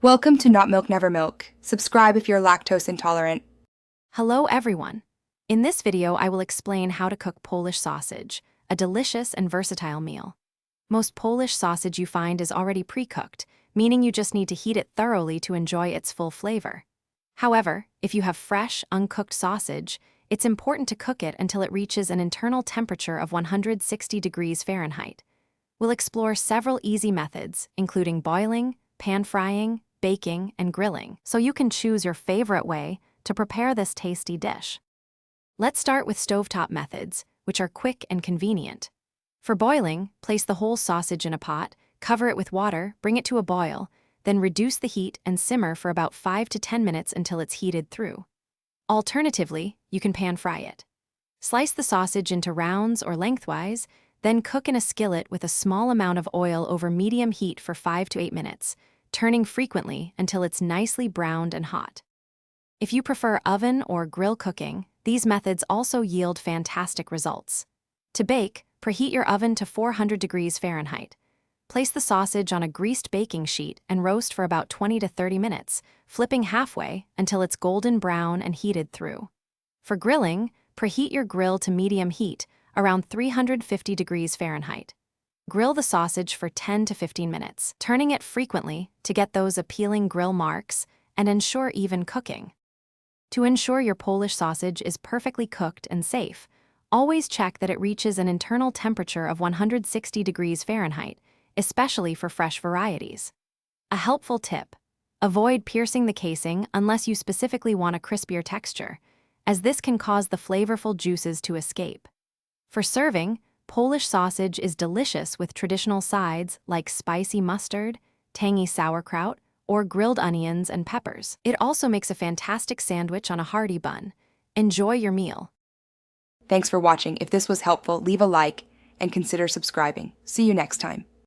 Welcome to Not Milk Never Milk. Subscribe if you're lactose intolerant. Hello everyone! In this video I will explain how to cook Polish sausage, a delicious and versatile meal. Most Polish sausage you find is already pre-cooked, meaning you just need to heat it thoroughly to enjoy its full flavor. However, if you have fresh, uncooked sausage, it's important to cook it until it reaches an internal temperature of 160 degrees Fahrenheit. We'll explore several easy methods, including boiling, pan-frying, baking, and grilling, so you can choose your favorite way to prepare this tasty dish. Let's start with stovetop methods, which are quick and convenient. For boiling, place the whole sausage in a pot, cover it with water, bring it to a boil, then reduce the heat and simmer for about 5 to 10 minutes until it's heated through. Alternatively, you can pan-fry it. Slice the sausage into rounds or lengthwise, then cook in a skillet with a small amount of oil over medium heat for 5 to 8 minutes, turning frequently until it's nicely browned and hot. If you prefer oven or grill cooking, these methods also yield fantastic results. To bake, preheat your oven to 400 degrees Fahrenheit. Place the sausage on a greased baking sheet and roast for about 20 to 30 minutes, flipping halfway until it's golden brown and heated through. For grilling, preheat your grill to medium heat, around 350 degrees Fahrenheit. Grill the sausage for 10 to 15 minutes, turning it frequently to get those appealing grill marks and ensure even cooking. To ensure your Polish sausage is perfectly cooked and safe, always check that it reaches an internal temperature of 160 degrees Fahrenheit, especially for fresh varieties. A helpful tip: avoid piercing the casing unless you specifically want a crispier texture, as this can cause the flavorful juices to escape. For serving, Polish sausage is delicious with traditional sides like spicy mustard, tangy sauerkraut, or grilled onions and peppers. It also makes a fantastic sandwich on a hearty bun. Enjoy your meal. Thanks for watching. If this was helpful, leave a like and consider subscribing. See you next time.